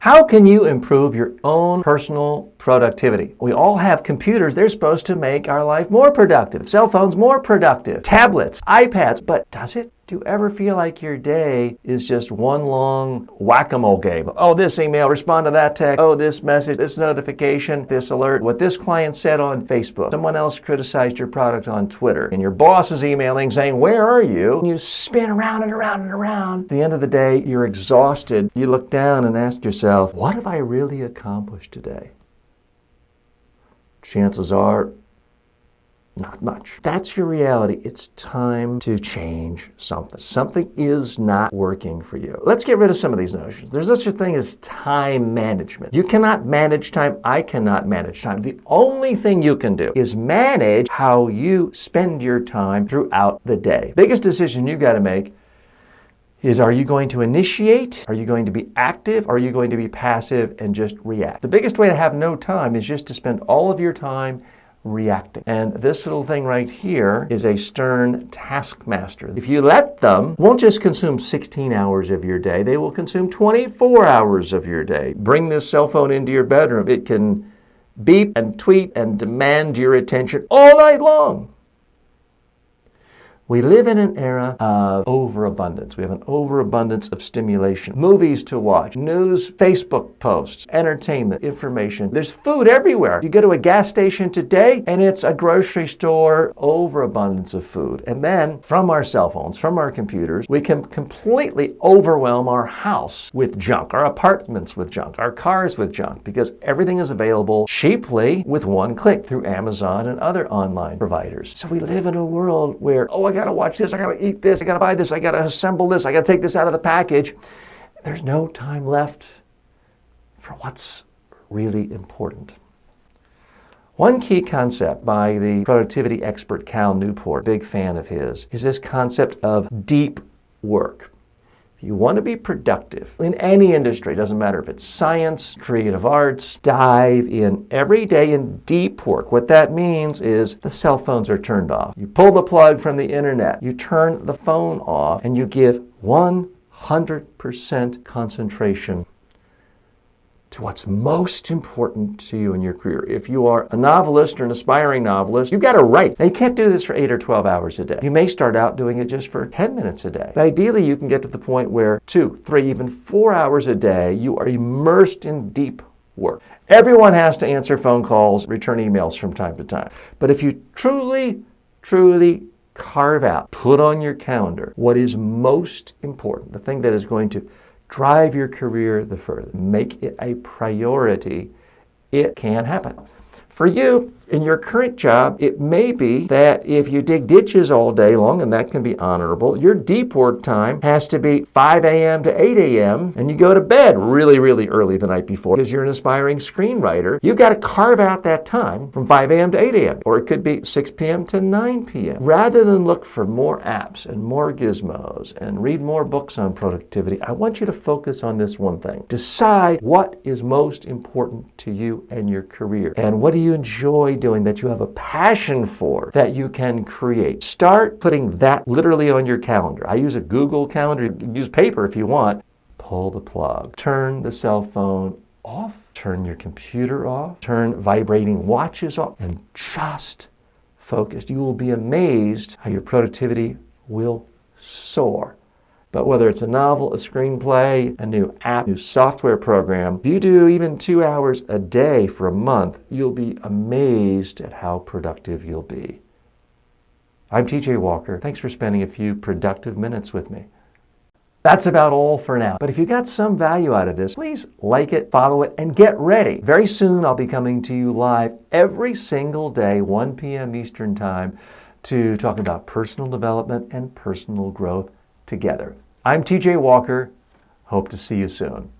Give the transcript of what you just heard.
How can you improve your own personal productivity? We all have computers. They're supposed to make our life more productive. Cell phones more productive. Tablets, iPads. But does it? Do you ever feel like your day is just one long whack-a-mole game? Oh, this email, respond to that text. Oh, this message, this notification, this alert, what this client said on Facebook. Someone else criticized your product on Twitter. And your boss is emailing saying, where are you? And you spin around and around and around. At the end of the day, you're exhausted. You look down and ask yourself, what have I really accomplished today? Chances are, not much. That's your reality. It's time to change something. Something is not working for you. Let's get rid of some of these notions. There's no such thing as time management. You cannot manage time. I cannot manage time. The only thing you can do is manage how you spend your time throughout the day. Biggest decision you've got to make is, are you going to initiate? Are you going to be active? Are you going to be passive and just react? The biggest way to have no time is just to spend all of your time reacting. And this little thing right here is a stern taskmaster. If you let them, won't just consume 16 hours of your day, they will consume 24 hours of your day. Bring this cell phone into your bedroom. It can beep and tweet and demand your attention all night long. We live in an era of overabundance. We have an overabundance of stimulation. Movies to watch, news, Facebook posts, entertainment, information. There's food everywhere. You go to a gas station today and it's a grocery store, overabundance of food. And then from our cell phones, from our computers, we can completely overwhelm our house with junk, our apartments with junk, our cars with junk, because everything is available cheaply with one click through Amazon and other online providers. So we live in a world where, I gotta watch this, I gotta eat this, I gotta buy this, I gotta assemble this, I gotta take this out of the package. There's no time left for what's really important. One key concept by the productivity expert Cal Newport, big fan of his, is this concept of deep work. If you want to be productive in any industry, doesn't matter if it's science, creative arts, dive in every day in deep work. What that means is the cell phones are turned off. You pull the plug from the internet, you turn the phone off, and you give 100% concentration to what's most important to you in your career. If you are a novelist or an aspiring novelist, you've got to write. Now, you can't do this for 8 or 12 hours a day. You may start out doing it just for 10 minutes a day. But ideally, you can get to the point where 2, 3, even 4 hours a day, you are immersed in deep work. Everyone has to answer phone calls, return emails from time to time. But if you truly carve out, put on your calendar what is most important, the thing that is going to drive your career the further, make it a priority, it can happen. For you, in your current job, it may be that if you dig ditches all day long, and that can be honorable, your deep work time has to be 5 a.m. to 8 a.m., and you go to bed really early the night before. Because you're an aspiring screenwriter, you've got to carve out that time from 5 a.m. to 8 a.m., or it could be 6 p.m. to 9 p.m. Rather than look for more apps and more gizmos and read more books on productivity, I want you to focus on this one thing. Decide what is most important to you and your career, and what do you enjoy doing, that you have a passion for, that you can create. Start putting that literally on your calendar. I use a Google Calendar. You can use paper if you want. Pull the plug. Turn the cell phone off. Turn your computer off. Turn vibrating watches off, and just focus. You will be amazed how your productivity will soar. But whether it's a novel, a screenplay, a new app, new software program, if you do even 2 hours a day for a month, you'll be amazed at how productive you'll be. I'm TJ Walker. Thanks for spending a few productive minutes with me. That's about all for now. But if you got some value out of this, please like it, follow it, and get ready. Very soon I'll be coming to you live every single day, 1 p.m. Eastern Time, to talk about personal development and personal growth together. I'm TJ Walker. Hope to see you soon.